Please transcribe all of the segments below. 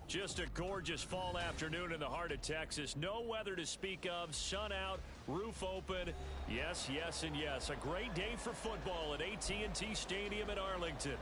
Just a gorgeous fall afternoon in the heart of Texas. No weather to speak of. Sun out, roof open. Yes, yes, and yes. A great day for football at AT&T Stadium in Arlington.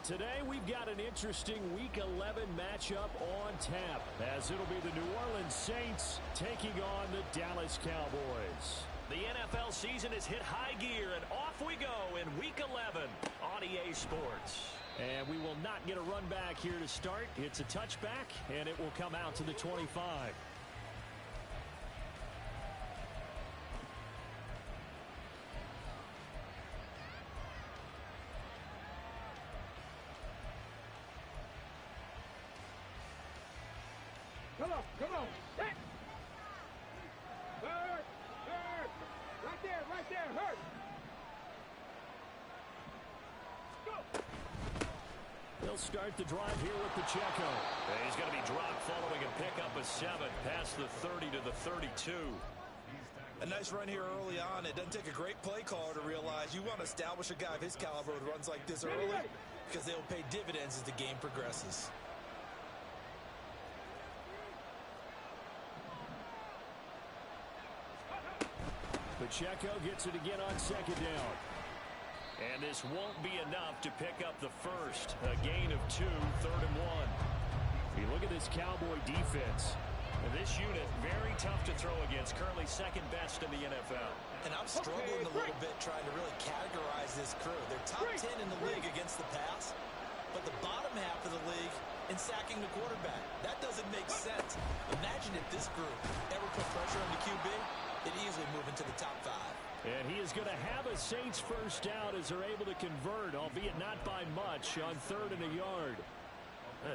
Today we've got an interesting Week 11 matchup on tap, as it'll be the New Orleans Saints taking on the Dallas Cowboys. The NFL season has hit high gear, and off we go in Week 11 on EA Sports. And we will not get a run back here to start. It's a touchback, and it will come out to the 25. Come on. Hey. Hurt. Right there, hurt. They'll start the drive here with Pacheco. And he's going to be dropped following a pickup of 7 past the 30 to the 32. A nice run here early on. It doesn't take a great play caller to realize you want to establish a guy of his caliber with runs like this early because they'll pay dividends as the game progresses. Pacheco gets it again on second down. And this won't be enough to pick up the first. A gain of 2, 3rd and 1. You look at this Cowboy defense. This unit, very tough to throw against. Currently second best in the NFL. And I'm struggling a little bit trying to really categorize this crew. They're top 10 in the league against the pass, but the bottom half of the league in sacking the quarterback. That doesn't make sense. Imagine if this group ever put pressure on the QB. They'd easily move into the top 5. And he is going to have a Saints first down as they're able to convert, albeit not by much, on 3rd and a yard.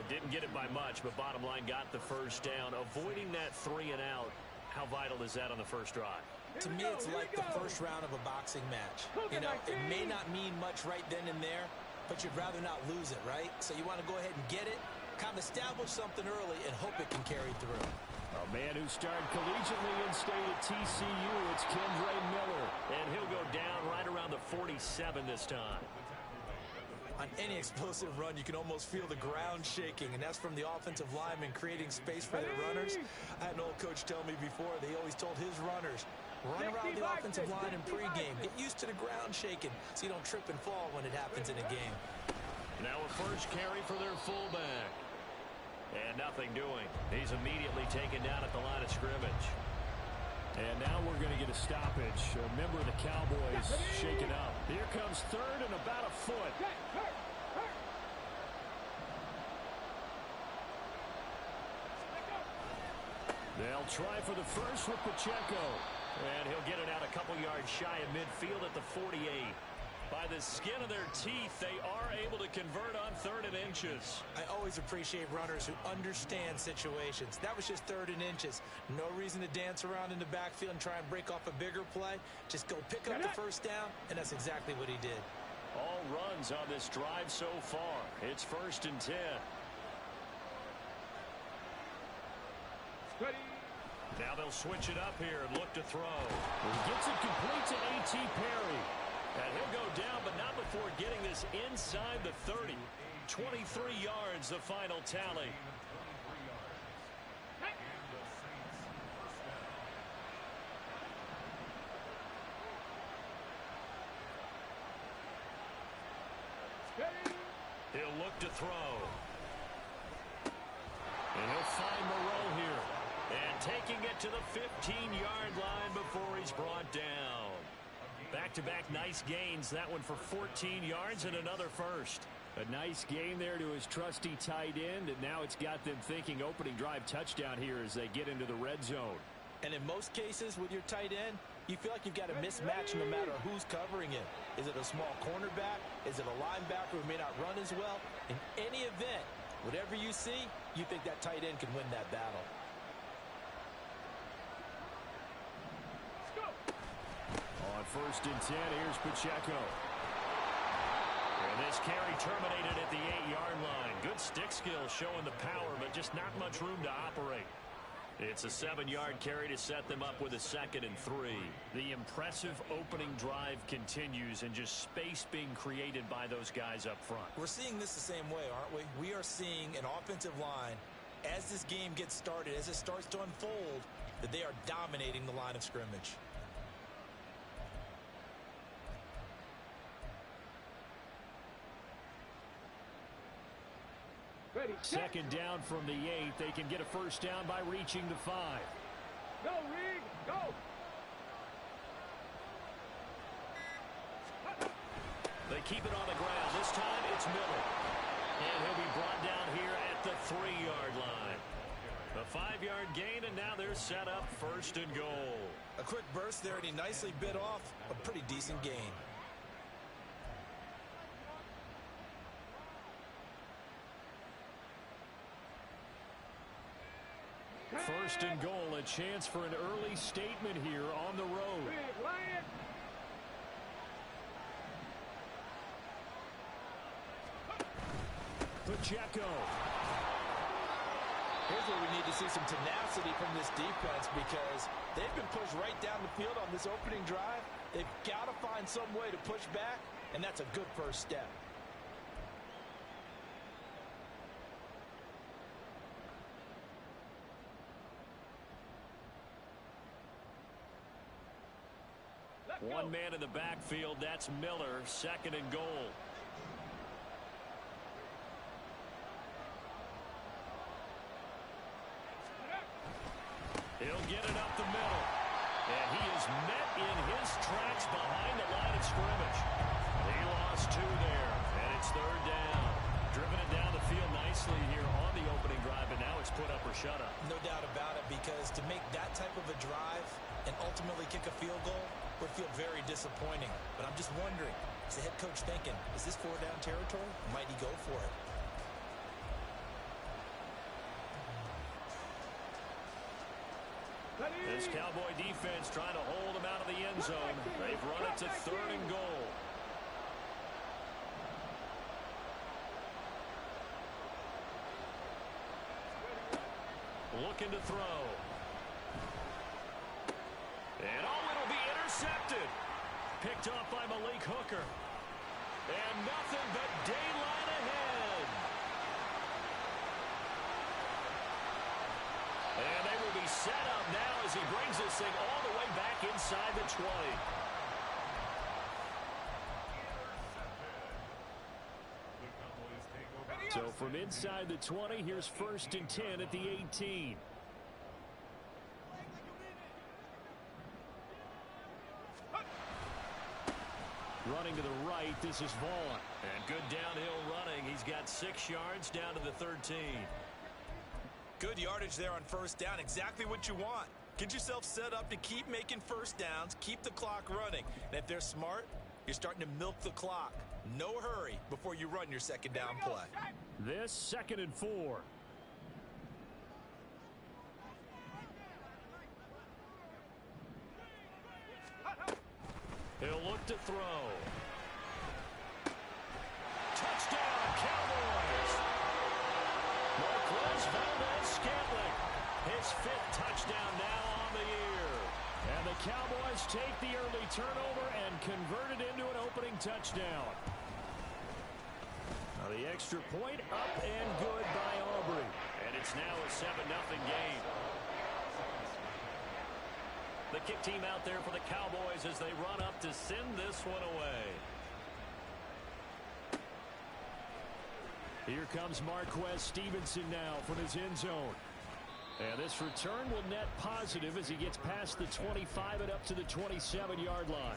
Didn't get it by much, but bottom line got the first down. Avoiding that 3 and out, how vital is that on the first drive? To me, it's like the first round of a boxing match. You know, it may not mean much right then and there, but you'd rather not lose it, right? So you want to go ahead and get it, kind of establish something early, and hope it can carry through. A man who started collegiately in state at TCU, it's Kendre Miller. And he'll go down right around the 47 this time. On any explosive run, you can almost feel the ground shaking, and that's from the offensive linemen creating space for their runners. I had an old coach tell me before, they always told his runners, run around the offensive line in pregame. Get used to the ground shaking so you don't trip and fall when it happens in a game. Now a first carry for their fullback. And nothing doing. He's immediately taken down at the line of scrimmage. And now we're going to get a stoppage. A member of the Cowboys shaken up. Here comes 3rd and about a foot. They'll try for the first with Pacheco. And he'll get it out a couple yards shy of midfield at the 48. By the skin of their teeth, they are able to convert on 3rd and inches. I always appreciate runners who understand situations. That was just 3rd and inches. No reason to dance around in the backfield and try and break off a bigger play. Just go pick up the first down, and that's exactly what he did. All runs on this drive so far. It's 1st and 10. Now they'll switch it up here and look to throw. He gets it complete to A.T. Perry. And he'll go down, but not before getting this inside the 30. 23 yards, the final tally. He'll look to throw. And he'll find Moreau here. And taking it to the 15-yard line before he's brought down. Back-to-back nice gains. That one for 14 yards and another first. A nice gain there to his trusty tight end, and now it's got them thinking opening drive touchdown here as they get into the red zone. And in most cases with your tight end, you feel like you've got a mismatch no matter who's covering it. Is it a small cornerback? Is it a linebacker who may not run as well? In any event, whatever you see, you think that tight end can win that battle. On 1st and 10, here's Pacheco. And this carry terminated at the 8-yard line. Good stick skill showing the power, but just not much room to operate. It's a 7-yard carry to set them up with a 2nd and 3. The impressive opening drive continues, and just space being created by those guys up front. We're seeing this the same way, aren't we? We are seeing an offensive line as this game gets started, as it starts to unfold, that they are dominating the line of scrimmage. Ready, set. Second down from the 8. They can get a first down by reaching the 5. Go, Reed, go. They keep it on the ground. This time it's Miller. And he'll be brought down here at the 3-yard line. A 5-yard gain, and now they're set up first and goal. A quick burst there, and he nicely bit off a pretty decent gain. First and goal, a chance for an early statement here on the road. Big Lion. Pacheco. Here's where we need to see some tenacity from this defense, because they've been pushed right down the field on this opening drive. They've got to find some way to push back, and that's a good first step. One man in the backfield, that's Miller, second and goal. He'll get it up the middle. And he is met in his tracks behind the line of scrimmage. He lost 2 there, and it's third down. Driven it down the field nicely here on the opening drive, and now it's put up or shut up. No doubt about it, because to make that type of a drive and ultimately kick a field goal would feel very disappointing. But I'm just wondering, is the head coach thinking, is this 4-down territory? Might he go for it? This Cowboy defense trying to hold him out of the end zone. They've run it to third and goal. Looking to throw. And it'll be intercepted. Picked off by Malik Hooker. And nothing but daylight ahead. And they will be set up now as he brings this thing all the way back inside the 20. So from inside the 20, here's first and 10 at the 18. Running to the right, this is Vaughn. And good downhill running. He's got 6 yards down to the 13. Good yardage there on first down. Exactly what you want. Get yourself set up to keep making first downs, keep the clock running. And if they're smart, you're starting to milk the clock. No hurry before you run your second down play. This 2nd and 4. He'll look to throw. Touchdown, Cowboys! Marquez Valdes-Scantling, his 5th touchdown now on the year. And the Cowboys take the early turnover and convert it into an opening touchdown. Now the extra point up and good by Aubrey. And it's now a 7-0 game. The kick team out there for the Cowboys as they run up to send this one away. Here comes Marquez Stevenson now from his end zone. And this return will net positive as he gets past the 25 and up to the 27-yard line.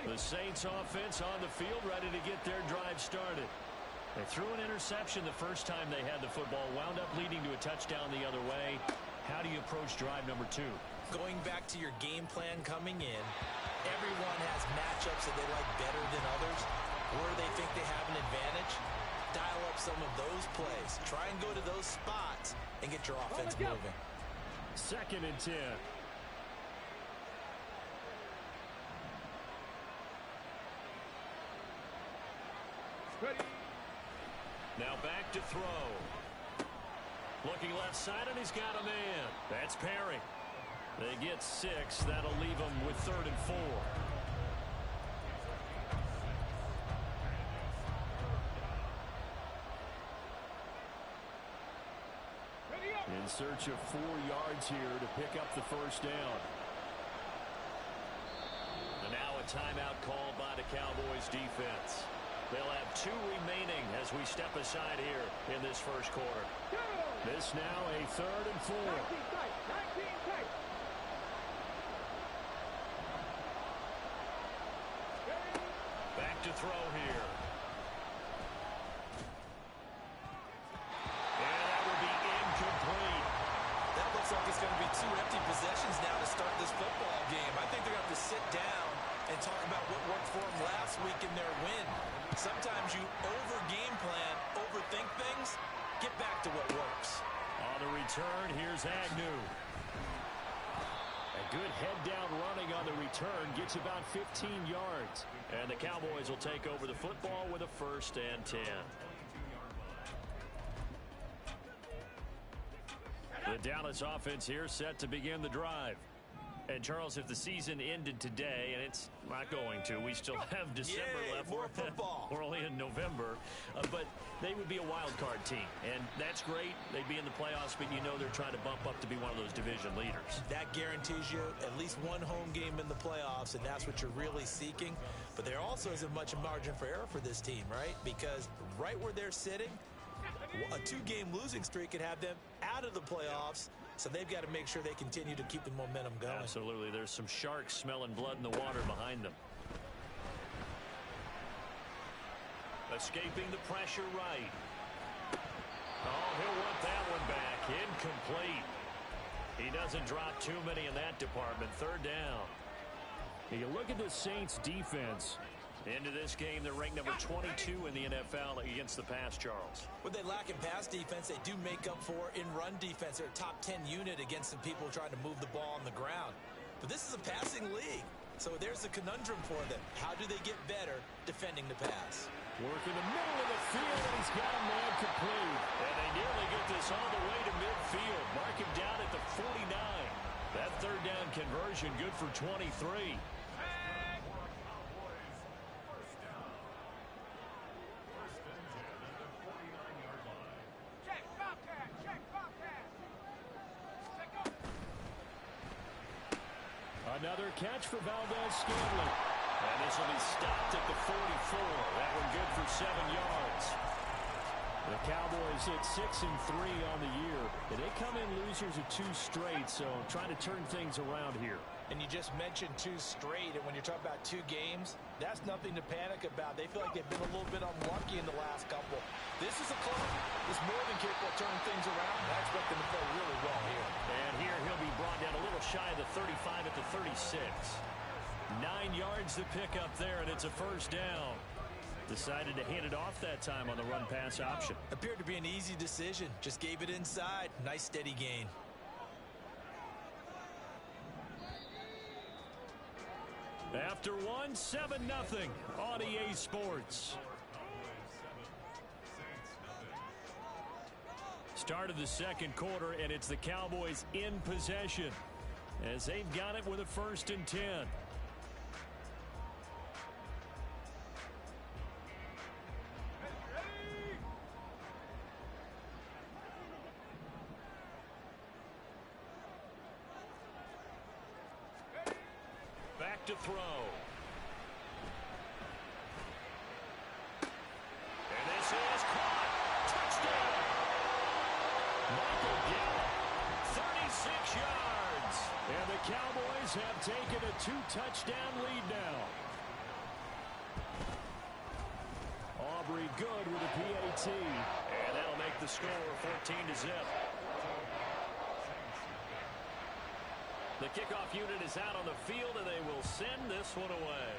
The Saints offense on the field ready to get their drive started. They threw an interception the first time they had the football, wound up leading to a touchdown the other way. How do you approach drive number 2? Going back to your game plan coming in, everyone has matchups that they like better than others. Where they think they have an advantage, dial up some of those plays. Try and go to those spots and get your offense moving. 2nd and 10. Ready. Now back to throw. Looking left side, and he's got a man. That's Perry. They get 6. That'll leave them with 3rd and 4. In search of 4 yards here to pick up the first down. And now a timeout called by the Cowboys defense. They'll have 2 remaining as we step aside here in this first quarter. This now a 3rd and 4. 19 tight. Back to throw here. And that will be incomplete. That looks like it's going to be 2 empty possessions now to start this football game. I think they're going to have to sit down and talk about what worked for them last week in their win. Sometimes you over-game plan, overthink things. Get back to what works. On the return, here's Agnew. A good head-down running on the return gets about 15 yards. And the Cowboys will take over the football with a 1st and 10. The Dallas offense here set to begin the drive. And, Charles, if the season ended today, and it's not going to, we still have December left. More football. We're only in November. But they would be a wild card team. And that's great. They'd be in the playoffs, but you know they're trying to bump up to be one of those division leaders. That guarantees you at least 1 home game in the playoffs, and that's what you're really seeking. But there also isn't much margin for error for this team, right? Because right where they're sitting, a 2-game losing streak could have them out of the playoffs. So they've got to make sure they continue to keep the momentum going. Absolutely. There's some sharks smelling blood in the water behind them. Escaping the pressure right. Oh, he'll want that one back. Incomplete. He doesn't drop too many in that department. 3rd down. You look at the Saints defense. Into this game, they're ranked number 22 in the NFL against the pass, Charles. What they lack in pass defense, they do make up for in run defense. They're a top 10 unit against some people trying to move the ball on the ground. But this is a passing league. So there's a conundrum for them. How do they get better defending the pass? Work in the middle of the field, and he's got a man complete. And they nearly get this all the way to midfield. Mark him down at the 49. That 3rd down conversion good for 23. Another catch for Valdez-Scantling. And this will be stopped at the 44. That one good for 7 yards. The Cowboys hit 6-3 on the year. And they come in losers of 2 straight, so trying to turn things around here. And you just mentioned 2 straight, and when you're talking about 2 games, that's nothing to panic about. They feel like they've been a little bit unlucky in the last couple. This is a club that's more than capable of turning things around. I expect them to play really well here. And here he'll be brought down a little shy of the 35 at the 36. 9 yards to pick up there, and it's a 1st down. Decided to hand it off that time on the run-pass option. Appeared to be an easy decision. Just gave it inside. Nice steady gain. After 1, 7-0 on EA Sports. Start of the 2nd quarter, and it's the Cowboys in possession as they've got it with a 1st and 10. Back to throw. And this is caught. Touchdown. Michael Gallup, 36 yards. And the Cowboys have taken a 2-touchdown lead now. Aubrey good with a PAT. And that'll make the score 14-0. The kickoff unit is out on the field, and they will send this one away.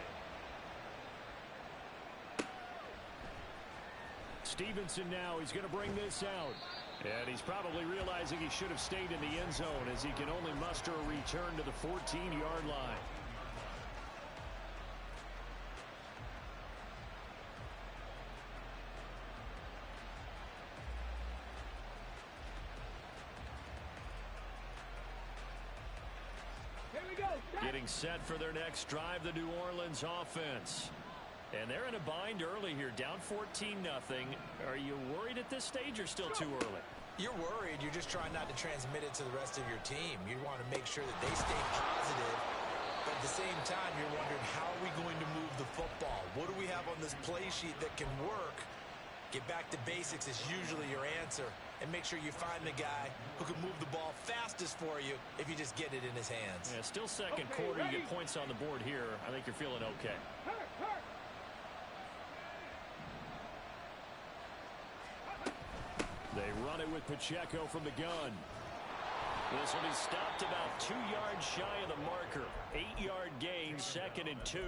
Stevenson now, he's going to bring this out. And he's probably realizing he should have stayed in the end zone as he can only muster a return to the 14-yard line. Getting set for their next drive, the New Orleans offense. And they're in a bind early here, down 14-0. Are you worried at this stage or still too early? You're worried. You're just trying not to transmit it to the rest of your team. You want to make sure that they stay positive. But at the same time, you're wondering, how are we going to move the football? What do we have on this play sheet that can work? Get back to basics is usually your answer. And make sure you find the guy who can move the ball fastest for you if you just get it in his hands. Yeah, still second quarter. You get points on the board here. I think you're feeling okay. They run it with Pacheco from the gun. This will be stopped about 2 yards shy of the marker. 8-yard gain, 2nd and 2.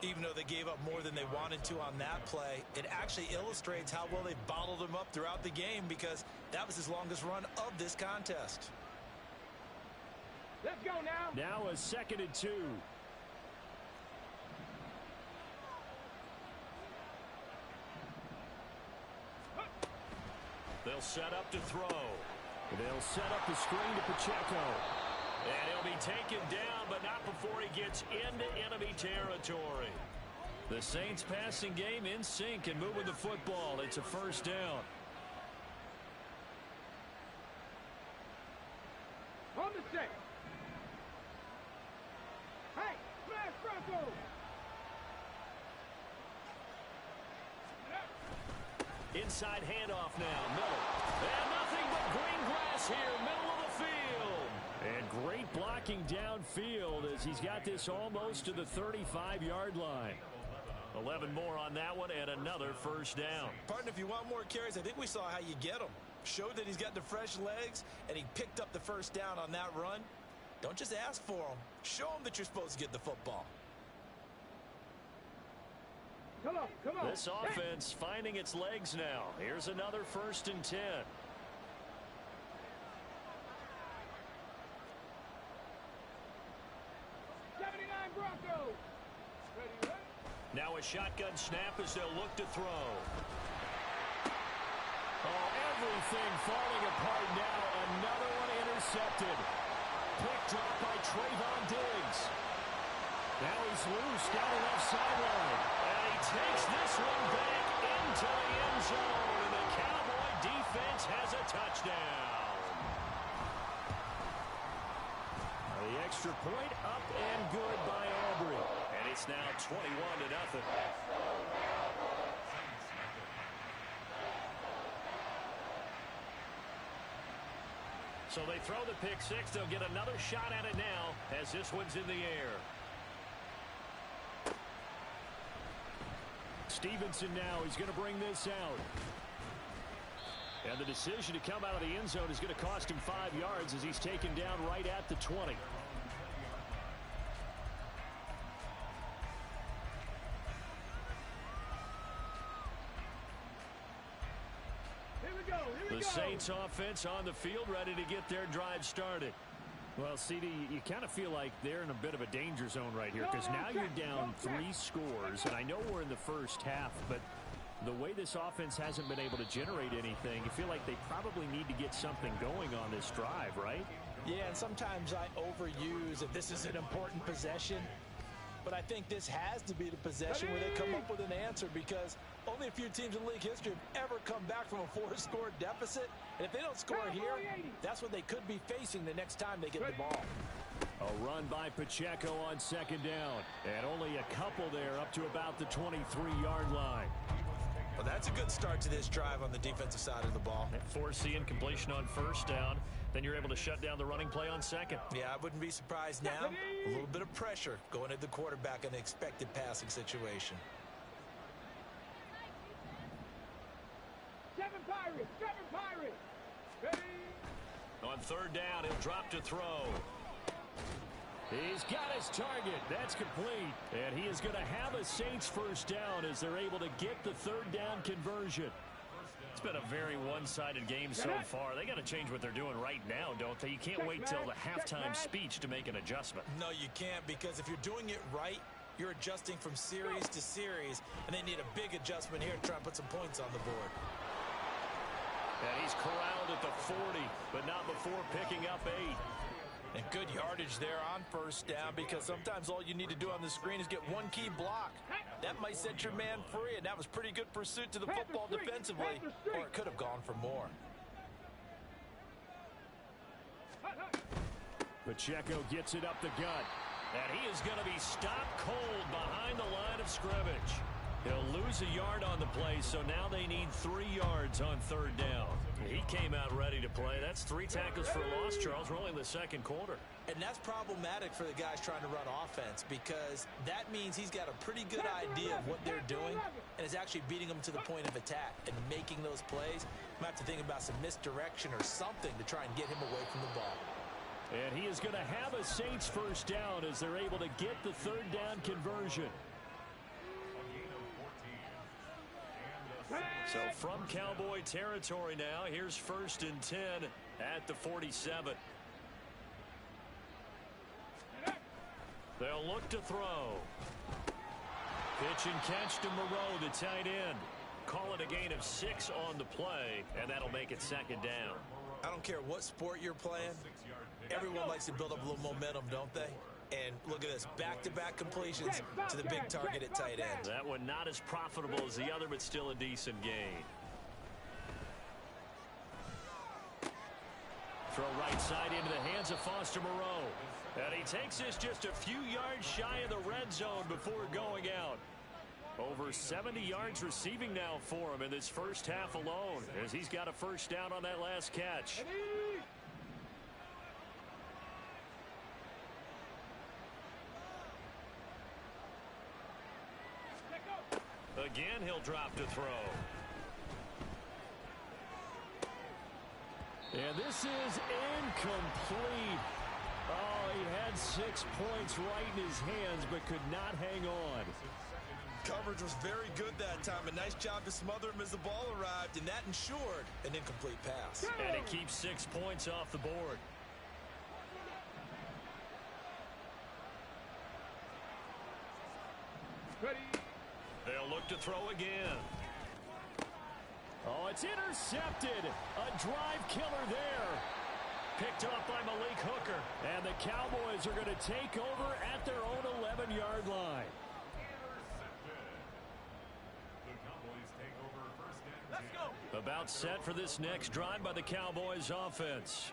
Even though they gave up more than they wanted to on that play, it actually illustrates how well they bottled him up throughout the game, because that was his longest run of this contest. Let's go now. Now a 2nd and 2. They'll set up to throw. They'll set up the screen to Pacheco. And he'll be taken down, but not before he gets into enemy territory. The Saints passing game in sync and moving the football. It's a first down. On the set. Hey, smash Bronco. Inside handoff now. Miller. And nothing but green grass here, middle of the field. And great blocking downfield as he's got this almost to the 35-yard line. 11 more on that one and another first down. Partner, if you want more carries, I think we saw how you get them. Showed that he's got the fresh legs, and he picked up the first down on that run. Don't just ask for them. Show them that you're supposed to get the football. Come on, come on. This offense finding its legs now. Here's another 1st and 10. Broncos. Ready, ready? Now a shotgun snap as they'll look to throw. Oh, everything falling apart now. Another one intercepted. Picked up by Trayvon Diggs. Now he's loose down the left sideline. And he takes this one back into the end zone. And the Cowboy defense has a touchdown. The extra point up and good by Aubrey. And it's now 21-0. So they throw the pick six. They'll get another shot at it now as this one's in the air. Stevenson now. He's going to bring this out. And the decision to come out of the end zone is going to cost him 5 yards as he's taken down right at the 20. The Saints offense on the field ready to get their drive started. Well, CD, you kind of feel like they're in a bit of a danger zone right here because now you're down 3 scores. And I know we're in the first half, but the way this offense hasn't been able to generate anything, you feel like they probably need to get something going on this drive, right? Yeah, and sometimes I overuse that this is an important possession. But I think this has to be the possession where they come up with an answer, because only a few teams in league history have ever come back from a 4-score deficit. And if they don't score here, that's what they could be facing the next time they get the ball. A run by Pacheco on 2nd down. And only a couple there up to about the 23-yard line. Well, that's a good start to this drive on the defensive side of the ball. Foreseeing completion on 1st down. Then you're able to shut down the running play on 2nd. Yeah, I wouldn't be surprised now. A little bit of pressure going at the quarterback in the expected passing situation. 7 Pirates, 7 Pirates. Ready? On 3rd down, he'll drop to throw. He's got his target. That's complete. And he is going to have a Saints 1st down as they're able to get the 3rd down conversion. It's been a very one-sided game so far. They got to change what they're doing right now, don't they? You can't wait till the halftime speech to make an adjustment. No, you can't, because if you're doing it right, you're adjusting from series to series, and they need a big adjustment here to try and put some points on the board. And he's corralled at the 40, but not before picking up 8. And good yardage there on first down, because sometimes all you need to do on the screen is get one key block. That might set your man free, and that was pretty good pursuit to the football defensively, or it could have gone for more. Pacheco gets it up the gut, and he is going to be stopped cold behind the line of scrimmage. He'll lose a yard on the play, so now they need 3 yards on third down. He came out ready to play. That's 3 tackles for a loss, Charles. We're only in the second quarter. And that's problematic for the guys trying to run offense, because that means he's got a pretty good idea of what they're doing and is actually beating them to the point of attack and making those plays. Might have to think about some misdirection or something to try and get him away from the ball. And he is going to have a Saints first down as they're able to get the third down conversion. So from Cowboy territory now, here's 1st and 10 at the 47. They'll look to throw. Pitch and catch to Moreau, the tight end. Call it a gain of 6 on the play, and that'll make it second down. I don't care what sport you're playing. Everyone likes to build up a little momentum, don't they? And look at this, back-to-back completions to the big target at tight end. That one not as profitable as the other, but still a decent gain. Throw right side into the hands of Foster Moreau. And he takes this just a few yards shy of the red zone before going out. Over 70 yards receiving now for him in this first half alone, as he's got a first down on that last catch. Again, he'll drop to throw. And this is incomplete. Oh, he had 6 points right in his hands, but could not hang on. Coverage was very good that time. A nice job to smother him as the ball arrived, and that ensured an incomplete pass. And it keeps 6 points off the board. Ready. They'll look to throw again. Oh, it's intercepted. A drive killer there. Picked up by Malik Hooker. And the Cowboys are going to take over at their own 11-yard line. About set for this next drive by the Cowboys offense.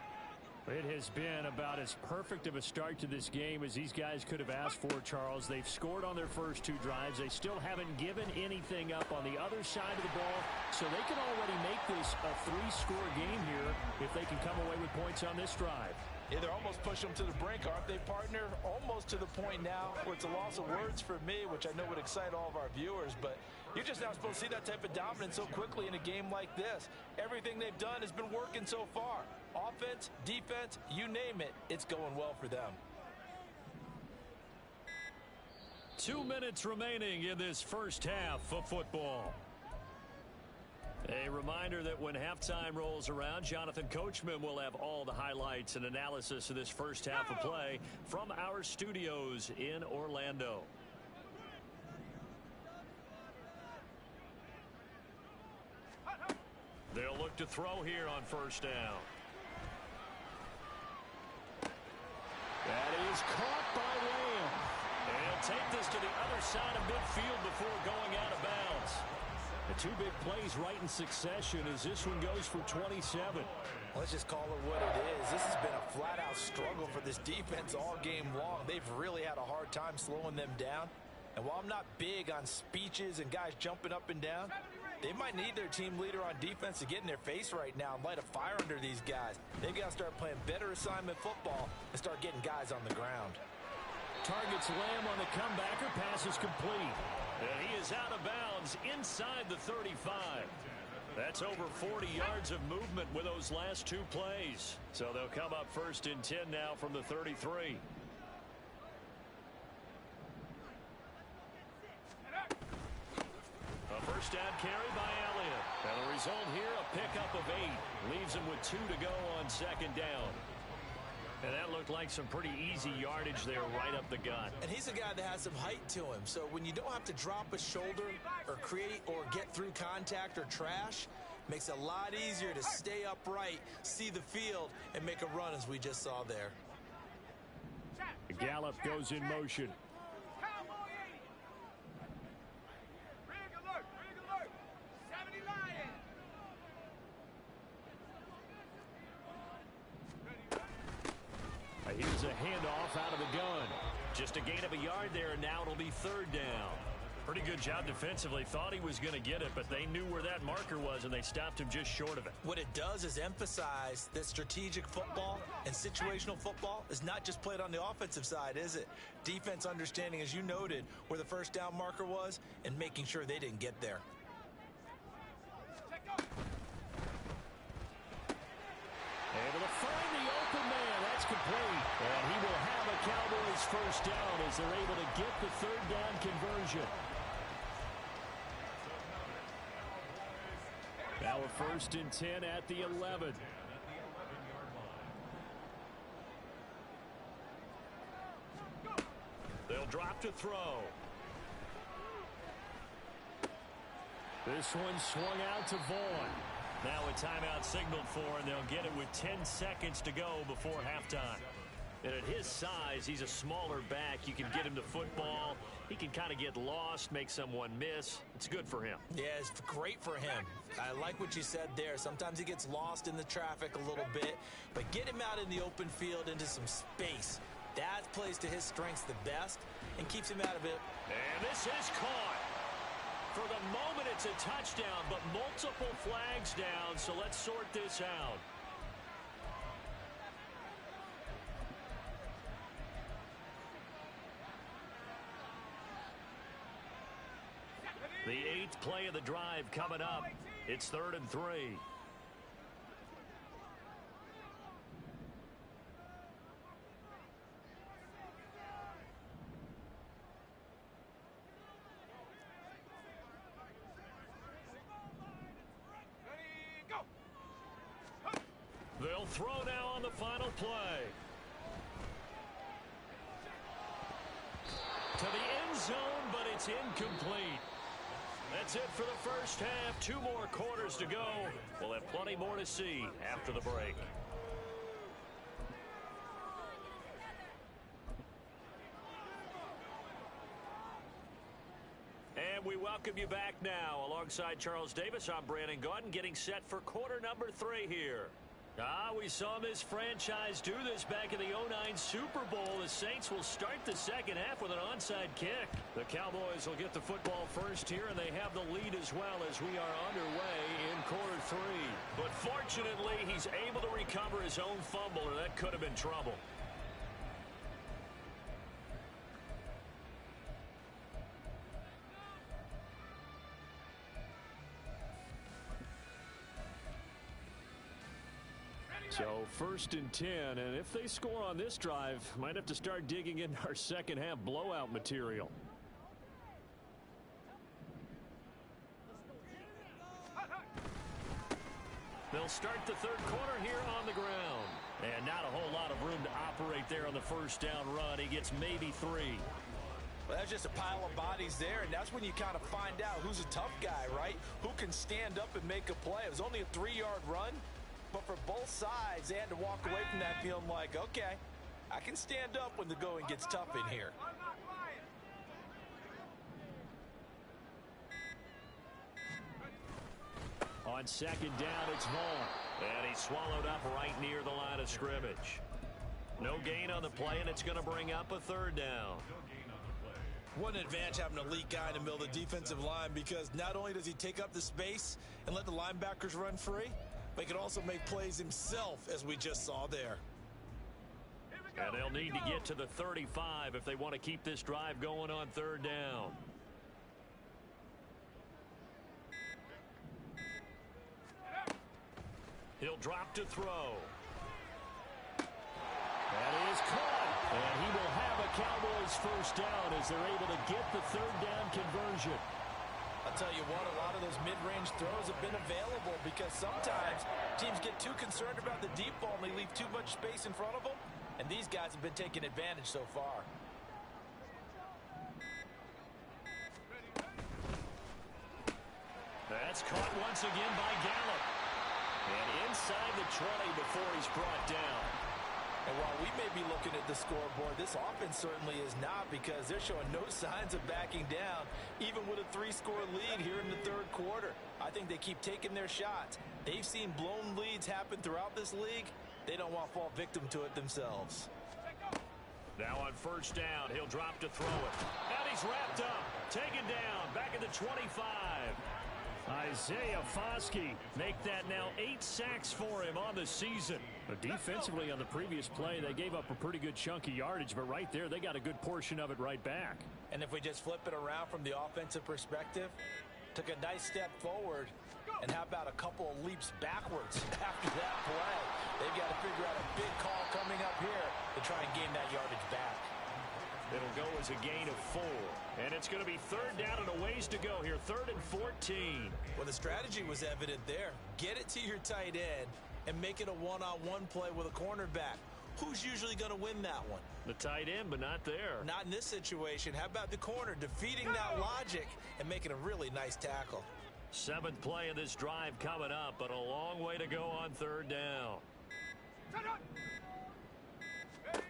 It has been about as perfect of a start to this game as these guys could have asked for, Charles. They've scored on their first 2 drives. They still haven't given anything up on the other side of the ball, so they can already make this a 3-score game here if they can come away with points on this drive. Yeah, they're almost pushing them to the brink, aren't they, partner? Almost to the point now where it's a loss of words for me, which I know would excite all of our viewers, but you're just not supposed to see that type of dominance so quickly in a game like this. Everything they've done has been working so far. Offense, defense, you name it, it's going well for them. 2 minutes remaining in this first half of football. A reminder that when halftime rolls around, Jonathan Coachman will have all the highlights and analysis of this first half of play from our studios in Orlando. They'll look to throw here on first down. That is caught by Lamb. And he'll take this to the other side of midfield before going out of bounds. The 2 big plays right in succession as this one goes for 27. Let's just call it what it is. This has been a flat-out struggle for this defense all game long. They've really had a hard time slowing them down. And while I'm not big on speeches and guys jumping up and down, they might need their team leader on defense to get in their face right now and light a fire under these guys. They've got to start playing better assignment football and start getting guys on the ground. Targets Lamb on the comebacker. Pass is complete. And he is out of bounds inside the 35. That's over 40 yards of movement with those last 2 plays. So they'll come up 1st and 10 now from the 33. A first down carry by Elliott. And the result here, a pickup of 8. Leaves him with 2 to go on second down. And that looked like some pretty easy yardage there right up the gut. And he's a guy that has some height to him. So when you don't have to drop a shoulder or create or get through contact or trash, makes it a lot easier to stay upright, see the field, and make a run as we just saw there. Gallup goes in motion. Cowboy 80. Rig alert, rig alert. 70 Lions. Here's a handoff out of the gun. Just a gain of a yard there, and now it'll be third down. Pretty good job defensively. Thought he was going to get it, but they knew where that marker was, and they stopped him just short of it. What it does is emphasize that strategic football and situational football is not just played on the offensive side, is it? Defense understanding, as you noted, where the first down marker was and making sure they didn't get there. Able to find the open man. That's complete. And he will have a Cowboys first down as they're able to get the third down conversion. Now a 1st and 10 at the 11. They'll drop to throw. This one swung out to Vaughn. Now a timeout signaled for, and they'll get it with 10 seconds to go before halftime. And at his size, he's a smaller back. You can get him to football. He can kind of get lost, make someone miss. It's good for him. Yeah, it's great for him. I like what you said there. Sometimes he gets lost in the traffic a little bit, but get him out in the open field into some space. That plays to his strengths the best and keeps him out of it. And this is caught. For the moment, it's a touchdown, but multiple flags down, so let's sort this out. The 8th play of the drive coming up. It's 3rd and 3. They'll throw now on the final play. To the end zone, but it's incomplete. That's it for the first half. 2 more quarters to go. We'll have plenty more to see after the break. And we welcome you back now. Alongside Charles Davis, I'm Brandon Gaudin, getting set for quarter number 3 here. We saw this franchise do this back in the 2009 Super Bowl. The Saints will start the second half with an onside kick. The Cowboys will get the football first here, and they have the lead as well as we are underway in quarter 3. But fortunately, he's able to recover his own fumble, or that could have been trouble. So 1st and 10, and if they score on this drive, might have to start digging in our second half blowout material. They'll start the 3rd quarter here on the ground. And not a whole lot of room to operate there on the first down run. He gets maybe 3. Well, that's just a pile of bodies there, and that's when you kind of find out who's a tough guy, right? Who can stand up and make a play. It was only a 3-yard run. But for both sides, they had to walk away from that feeling like, okay, I can stand up when the going gets tough in here. On 2nd down, it's Vaughn. And he's swallowed up right near the line of scrimmage. No gain on the play, and it's going to bring up a 3rd down. What an advantage having an elite guy in the middle of the defensive line, because not only does he take up the space and let the linebackers run free, but he can also make plays himself, as we just saw there. And they'll need to get to the 35 if they want to keep this drive going on 3rd down. He'll drop to throw. That is caught. And he will have a Cowboys first down as they're able to get the 3rd down conversion. I'll tell you what, a lot of those mid-range throws have been available because sometimes teams get too concerned about the deep ball and they leave too much space in front of them, and these guys have been taking advantage so far. That's caught once again by Gallup. And inside the 20 before he's brought down. And while we we may be looking at the scoreboard. This offense certainly is not, because they're showing no signs of backing down, even with a 3-score lead here in the third quarter. I think they keep taking their shots. They've seen blown leads happen throughout this league. They don't want to fall victim to it themselves. Now on first down, he'll drop to throw it. And he's wrapped up, taken down, back at the 25. Isaiah Foskey make that now 8 sacks for him on the season. But defensively on the previous play, they gave up a pretty good chunk of yardage, but right there they got a good portion of it right back. And if we just flip it around from the offensive perspective, took a nice step forward, and how about a couple of leaps backwards after that play? They've got to figure out a big call coming up here to try and gain that yardage back. It'll go as a gain of 4. And it's going to be third down and a ways to go here. 3rd and 14. Well, the strategy was evident there. Get it to your tight end and make it a one-on-one play with a cornerback. Who's usually going to win that one? The tight end, but not there. Not in this situation. How about the corner defeating that logic and making a really nice tackle? 7th play of this drive coming up, but a long way to go on 3rd down.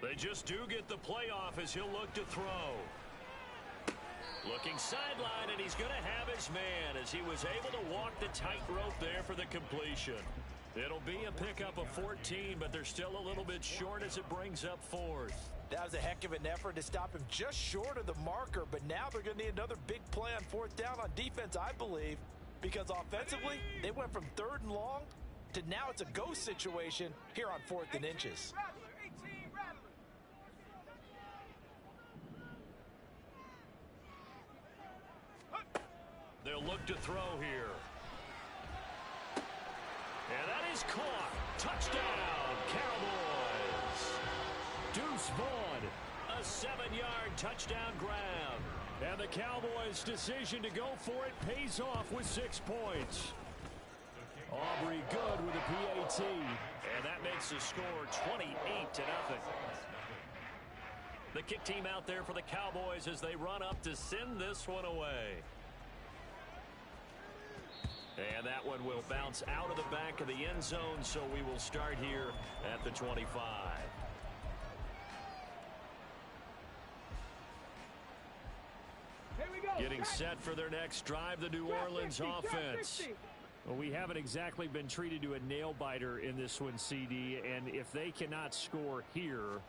They just do get the playoff as he'll look to throw. Looking sideline, and he's going to have his man as he was able to walk the tightrope there for the completion. It'll be a pickup of 14, but they're still a little bit short as it brings up 4th. That was a heck of an effort to stop him just short of the marker, but now they're going to need another big play on 4th down on defense, I believe, because offensively, they went from 3rd and long to now it's a go situation here on 4th and inches. They'll look to throw here. And that is caught. Touchdown, Cowboys. Deuce Vaughn, a 7-yard touchdown grab. And the Cowboys' decision to go for it pays off with 6 points. Aubrey Good with a PAT. And that makes the score 28-0. The kick team out there for the Cowboys as they run up to send this one away. And that one will bounce out of the back of the end zone, so we will start here at the 25. Here we go. Getting set for their next drive, the New Orleans offense. Well, we haven't exactly been treated to a nail-biter in this one, CD, and if they cannot score here,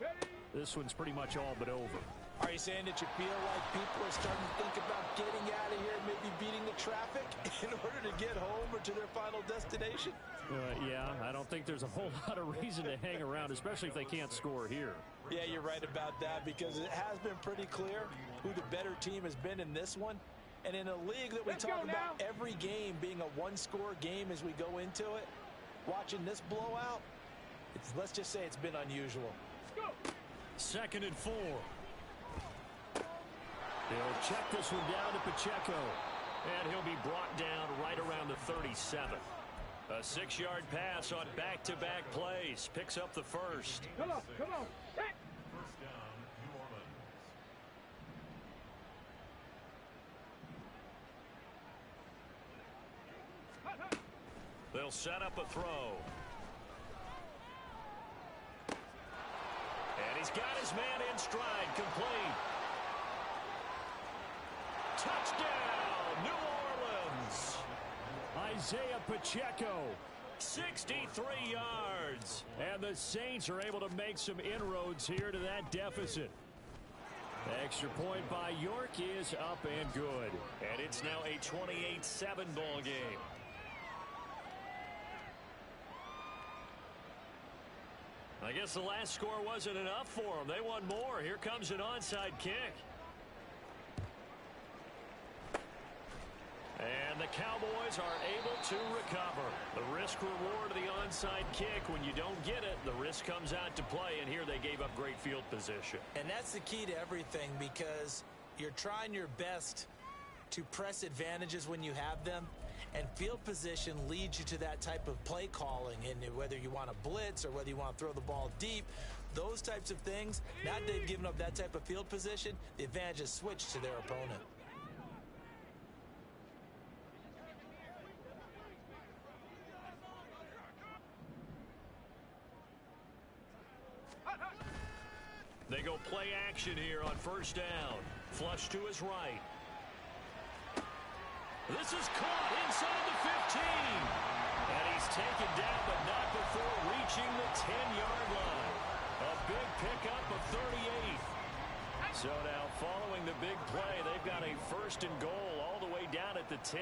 this one's pretty much all but over. Are you saying that you feel like people are starting to think about getting out of here, maybe beating the traffic in order to get home or to their final destination? Yeah, I don't think there's a whole lot of reason to hang around, especially if they can't score here. Yeah, you're right about that, because it has been pretty clear who the better team has been in this one. And in a league that we talk about every game being a one-score game as we go into it, watching this blowout, let's just say it's been unusual. 2nd and 4. They'll check this one down to Pacheco. And he'll be brought down right around the 37. A 6-yard pass on back-to-back plays. Picks up the first. Come on, come on. Hey. They'll set up a throw. And he's got his man in stride, complete. Touchdown, New Orleans. Isaiah Pacheco, 63 yards. And the Saints are able to make some inroads here to that deficit. Extra point by York is up and good. And it's now a 28-7 ball game. I guess the last score wasn't enough for them. They want more. Here comes an onside kick. And the Cowboys are able to recover. The risk-reward of the onside kick, when you don't get it, the risk comes out to play, and here they gave up great field position. And that's the key to everything, because you're trying your best to press advantages when you have them, and field position leads you to that type of play calling, and whether you want to blitz or whether you want to throw the ball deep, those types of things. Now that they've given up that type of field position, the advantage is switched to their opponent. They go play action here on first down. Flush to his right. This is caught inside the 15. And he's taken down, but not before reaching the 10-yard line. A big pickup of 38. So now following the big play, they've got a first and goal all the way down at the 10.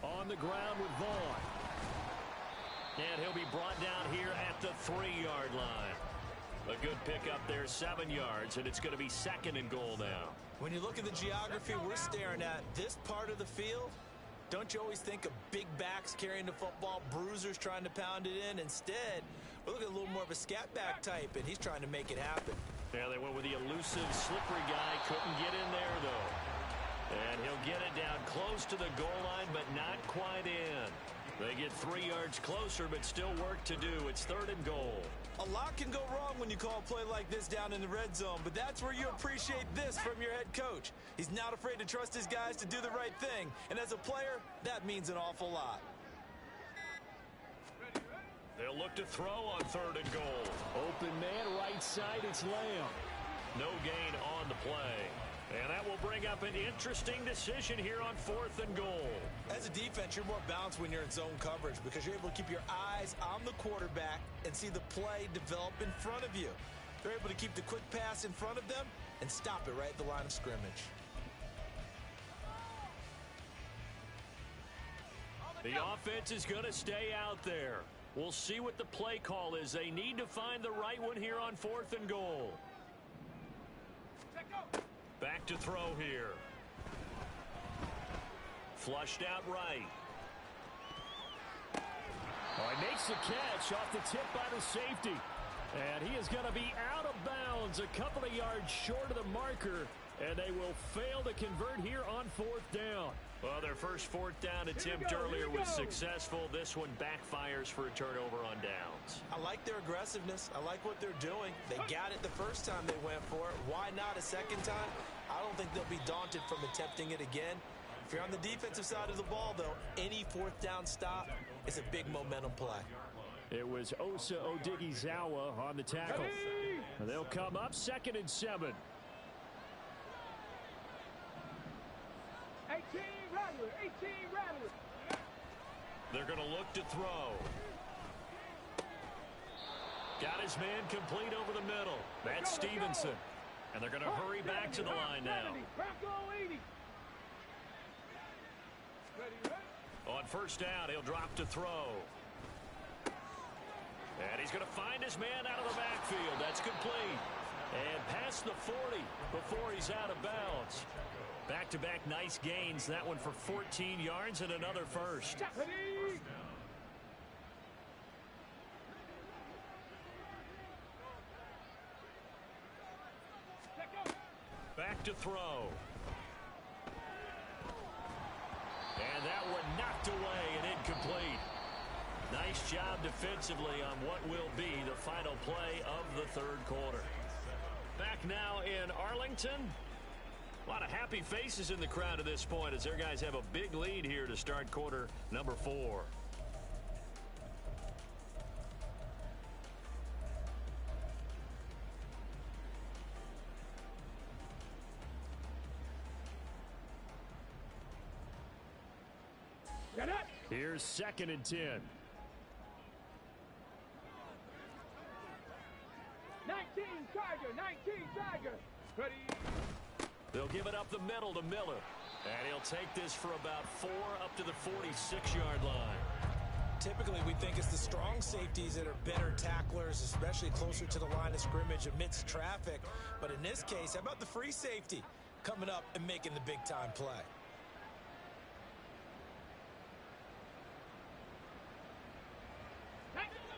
On the ground with Vaughn. And he'll be brought down here at the 3-yard line. A good pickup there, 7 yards, and it's going to be second and goal now. When you look at the geography we're staring at, this part of the field, don't you always think of big backs carrying the football, bruisers trying to pound it in? Instead, we're looking at a little more of a scat back type, and he's trying to make it happen. Yeah, they went with the elusive, slippery guy. Couldn't get in there, though. And he'll get it down close to the goal line, but not quite in. They get 3 yards closer, but still work to do. It's third and goal. A lot can go wrong when you call a play like this down in the red zone, but that's where you appreciate this from your head coach. He's not afraid to trust his guys to do the right thing, and as a player, that means an awful lot. They'll look to throw on third and goal. Open man, right side, it's Lamb. No gain on the play. And that will bring up an interesting decision here on fourth and goal. As a defense, you're more balanced when you're in zone coverage because you're able to keep your eyes on the quarterback and see the play develop in front of you. They're able to keep the quick pass in front of them and stop it right at the line of scrimmage. The offense is going to stay out there. We'll see what the play call is. They need to find the right one here on fourth and goal. Back to throw here. Flushed out right. Oh, he makes the catch off the tip by the safety. And he is going to be out of bounds a couple of yards short of the marker. And they will fail to convert here on fourth down. Well, their first fourth down attempt earlier was successful. This one backfires for a turnover on downs. I like their aggressiveness. I like what they're doing. They got it the first time they went for it. Why not a second time? I don't think they'll be daunted from attempting it again. If you're on the defensive side of the ball, though, any fourth down stop is a big momentum play. It was Osa Odighizuwa on the tackle. They'll come up second and 7. 18 Rattler, 18 Rattler. They're going to look to throw. Got his man complete over the middle. That's Stevenson. And they're going to hurry back to the line now. On first down, he'll drop to throw. And he's going to find his man out of the backfield. That's complete. And past the 40 before he's out of bounds. Back-to-back nice gains. That one for 14 yards and another first. Back to throw. And that one knocked away and incomplete. Nice job defensively on what will be the final play of the third quarter. Back now in Arlington. A lot of happy faces in the crowd at this point as their guys have a big lead here to start quarter number 4. Here's second and 10. 19 Tiger, 19 Tiger. Ready. They'll give it up the middle to Miller. And he'll take this for about 4 up to the 46-yard line. Typically, we think it's the strong safeties that are better tacklers, especially closer to the line of scrimmage amidst traffic. But in this case, how about the free safety coming up and making the big-time play?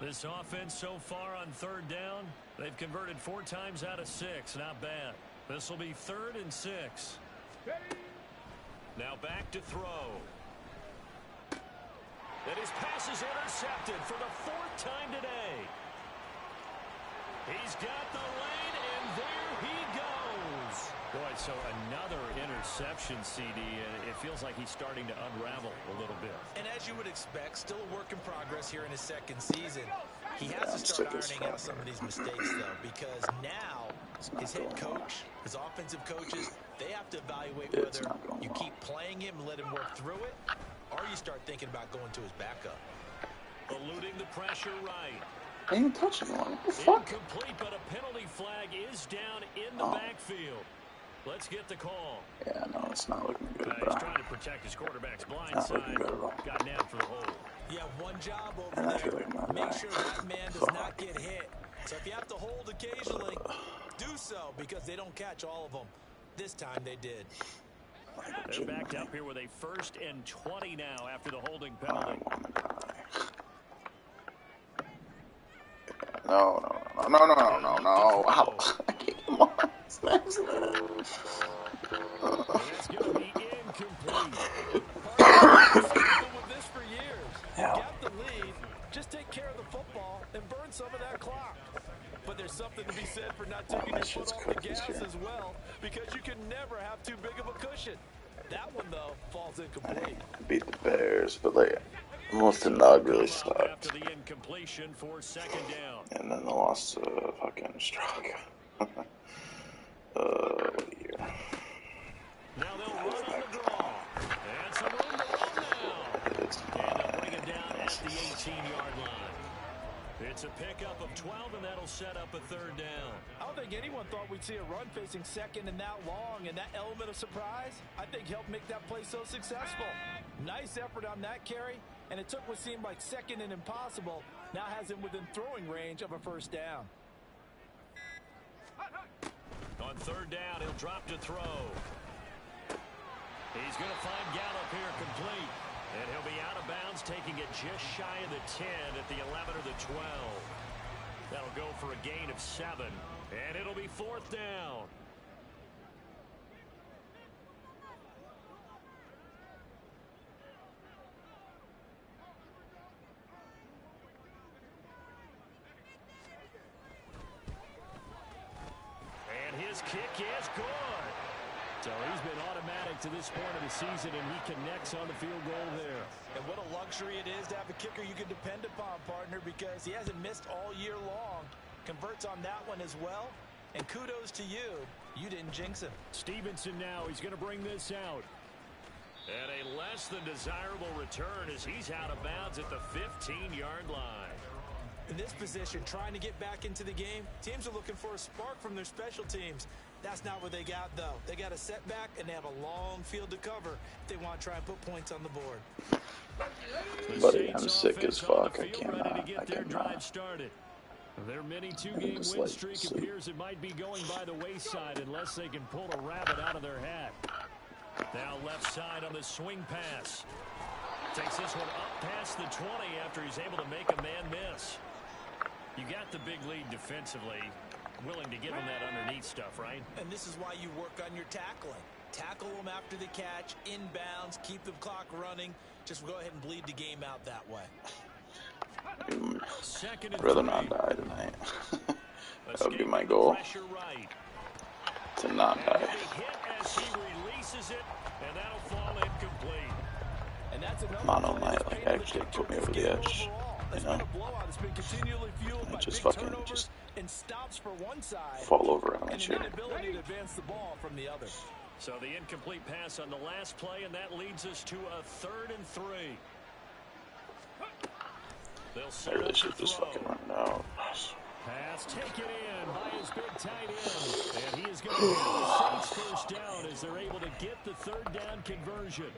This offense so far on third down, they've converted 4 times out of 6. Not bad. This will be 3rd and 6. Now back to throw. And his pass is intercepted for the 4th time today. He's got the lane, and there he goes. Boy, so another interception, CD, and it feels like he's starting to unravel a little bit. And as you would expect, still a work in progress here in his second season. He has to start ironing out some of these mistakes, though, because now his head coach, his offensive coaches, they have to evaluate whether you keep playing him and let him work through it, or you start thinking about going to his backup. Eluding the pressure right. I didn't even touch anyone. What the fuck? Incomplete, but a penalty flag is down in the backfield. Let's get the call. Yeah, no, it's not looking good, He's trying to protect his quarterback's blind side. Got nabbed for the hold. You have one job over there. Make sure that man does not get hit. So if you have to hold occasionally, do so, because they don't catch all of them. This time they did. They're backed up here with a 1st and 20 now after the holding penalty. No. Ow. Come on. That's going to be incomplete. With this for years. Yeah. You got the lead. Just take care of the football and burn some of that clock. But there's something to be said for not taking your foot off the gas as well, because you can never have too big of a cushion. That one, though, falls incomplete. Beat the Bears, but like most of the nug really sucked. After the incompletion for 2nd down. And then the loss to fucking Straka. What a year. Now they'll run on the draw. And some room to run now. It's And they'll bring it down at the 18-yard line. It's a pickup of 12, and that'll set up a 3rd down. I don't think anyone thought we'd see a run facing second and that long, and that element of surprise, I think, helped make that play so successful. Nice effort on that carry, and it took what seemed like second and impossible, now has him within throwing range of a 1st down. On 3rd down, he'll drop to throw. He's going to find Gallup here complete. And he'll be out of bounds, taking it just shy of the 10 at the 11 or the 12. That'll go for a gain of 7. And it'll be 4th down. And his kick is good. So he's been automatic to this point of the season, and he connects on the field goal there. And what a luxury it is to have a kicker you can depend upon, partner, because he hasn't missed all year long. Converts on that one as well. And kudos to you. You didn't jinx him. Stevenson now, he's going to bring this out. And a less than desirable return as he's out of bounds at the 15-yard line. In this position, trying to get back into the game, teams are looking for a spark from their special teams. That's not what they got, though. They got a setback, and they have a long field to cover if they want to try and put points on the board. Buddy, I'm sick as fuck. I cannot. Their mini 2-game win streak appears it might be going by the wayside unless they can pull a rabbit out of their hat. Now left side on the swing pass. Takes this one up past the 20 after he's able to make a man miss. You got the big lead defensively. Willing to give him that underneath stuff, right? And this is why you work on your tackling. Tackle them after the catch, inbounds, keep the clock running. Just go ahead and bleed the game out that way. I'd rather not die tonight. That would be my goal. Right. To not die. Hit as he releases it, and that'll fall incomplete. And that's Mono might like actually put me over the edge. You know? And just fucking just fall over on my chair. So the incomplete pass on the last play, and that leads us to a 3rd and 3. I really should just fucking run it out. Pass taken in by his big tight end. And he is going to get the Saints 1st down as they're able to get the 3rd down conversion.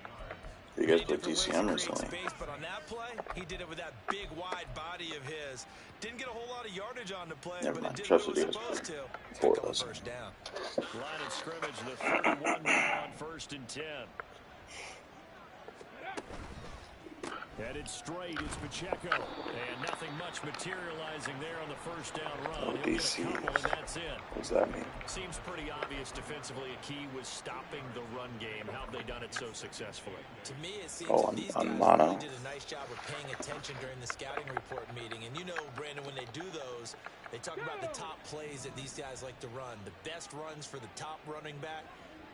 You guys played DCM recently. But on that play, he did it with that big wide body of his. Didn't get a whole lot of yardage on the play, but it did what it was supposed to. Pick up a 1st down. Line of scrimmage, the 31 now on 1st and 10. Headed straight is Pacheco. And nothing much materializing there on the first down run. He'll get a couple, and that's it. What does that mean? Seems pretty obvious defensively. A key was stopping the run game. How have they done it so successfully? To me, it seems Oh, that these guys really did a nice job of paying attention during the scouting report meeting. And you know, Brandon, when they do those, they talk about the top plays that these guys like to run. The best runs for the top running back,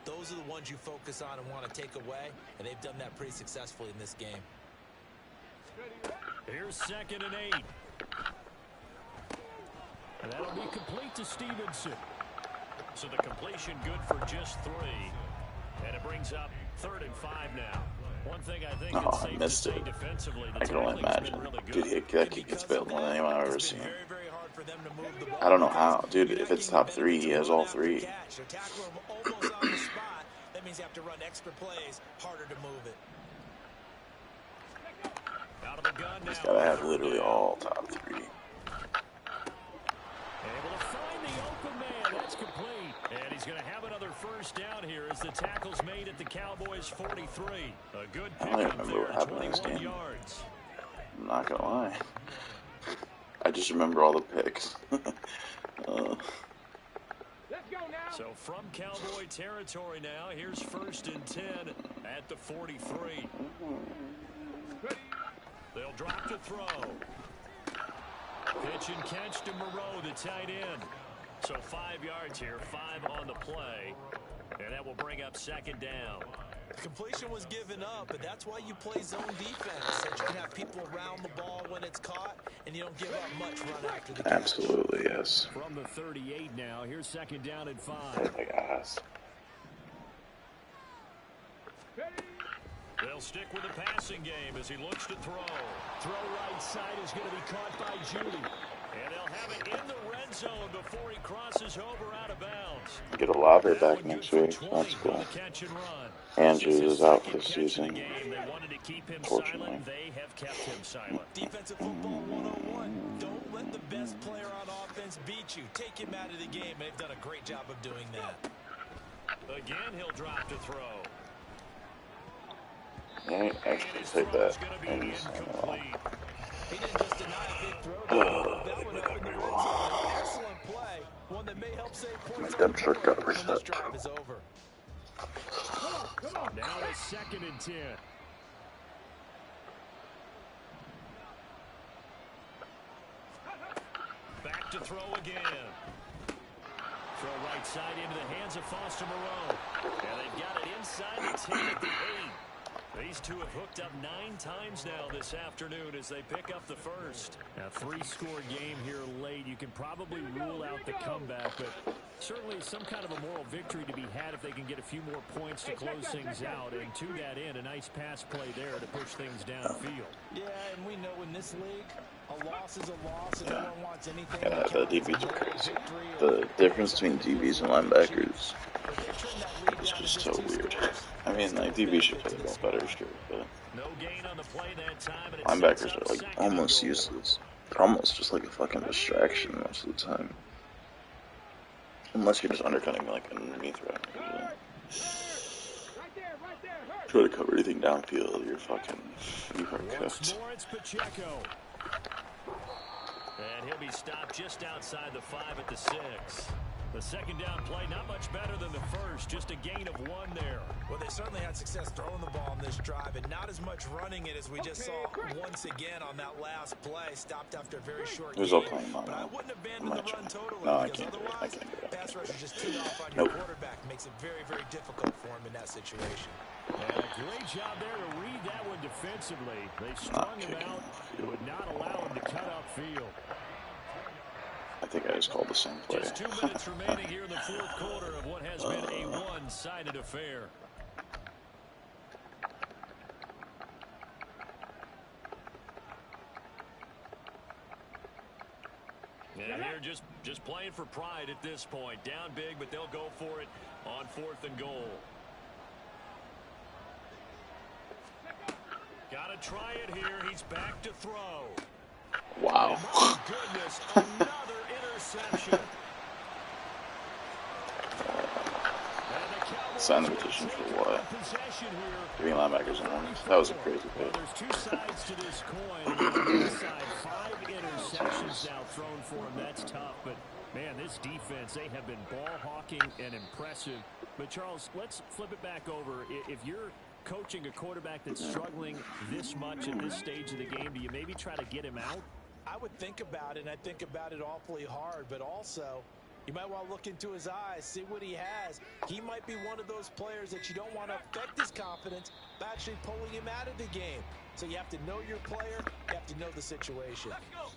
those are the ones you focus on and want to take away. And they've done that pretty successfully in this game. Here's 2nd and 8. And that'll be complete to Stevenson. So the completion good for just 3. And it brings up 3rd and 5 now. One thing I think it's safe to say defensively, the tackling's been really good. Dude, that kick gets bailed more than anyone I've ever seen. I don't know how. Dude, if it's top 3, he has all 3. That means you have to run extra plays, harder to move it. Out of the gun now. He's got to have literally all top 3. Able to find the open man. That's complete. And he's going to have another first down here as the tackle's made at the Cowboys' 43. A good pickup there, 21 yards. I'm not going to lie. I just remember all the picks. So from Cowboy territory now, here's 1st and 10 at the 43. They'll drop to throw. Pitch and catch to Moreau, the tight end. So 5 yards here, 5 on the play. And that will bring up 2nd down. Completion was given up, but that's why you play zone defense. So you can have people around the ball when it's caught, and you don't give up much run after the catch. Absolutely, yes. From the 38 now, here's 2nd down and 5. Oh my gosh. They'll stick with the passing game as he looks to throw. Throw right side is going to be caught by Judy. And they'll have it in the red zone before he crosses over out of bounds. Get a lobber back next week. That's cool. Andrews is out for the season. They wanted to keep him silent. They have kept him silent. Defensive football 101. Don't let the best player on offense beat you. Take him out of the game. They've done a great job of doing that. Again, he'll drop to throw. Yeah, actually take that. He didn't just deny a big throw. That one up in the red zone. Excellent play. One that may help save points. Them trick got when this reset. drive is over. Now it's 2nd and 10. Back to throw again. Throw right side into the hands of Foster Moreau. And they've got it inside the 10 at the 8. These two have hooked up 9 times now this afternoon as they pick up the first. A 3-score game here late. You can probably rule out the comeback, but certainly some kind of a moral victory to be had if they can get a few more points to close things out. And to that end, a nice pass play there to push things downfield. Yeah, and we know in this league, a loss is a loss, and no one wants anything. Yeah, the DBs are crazy. The difference between DBs and linebackers is just so weird. I mean, like, DBs should play the ball better, sure, but linebackers are, like, almost useless. They're almost just like a fucking distraction most of the time. Unless you're just undercutting, like, underneath route. Try to cover anything downfield, you are cooked. And he'll be stopped just outside the 5 at the 6. The 2nd down play, not much better than the first, just a gain of 1 there. Well, they certainly had success throwing the ball on this drive, and not as much running it as we just saw once again on that last play. Stopped after a very short game. But I wouldn't abandon the run totally, because otherwise, pass rush is just too off on your quarterback. Makes it very, very difficult for him in that situation. And a great job there to read that one defensively. They strung him out and would not allow him to cut upfield. I think I just called the same play. Just 2 minutes remaining here in the 4th quarter of what has been a one-sided affair. And they're just playing for pride at this point. Down big, but they'll go for it on 4th and goal. Got to try it here. He's back to throw. Wow. Oh, goodness, another interception. sign the petition for what? Giving linebackers an warning. That was a crazy pick. There's two sides to this coin. On this side, 5 interceptions now thrown for him. That's tough, but man, this defense, they have been ball hawking and impressive. But Charles, let's flip it back over. If you're coaching a quarterback that's struggling this much at this stage of the game, do you maybe try to get him out? I would think about it, and I think about it awfully hard, but also you might want to look into his eyes, see what he has. He might be one of those players that you don't want to affect his confidence by actually pulling him out of the game. So you have to know your player, you have to know the situation. Let's go.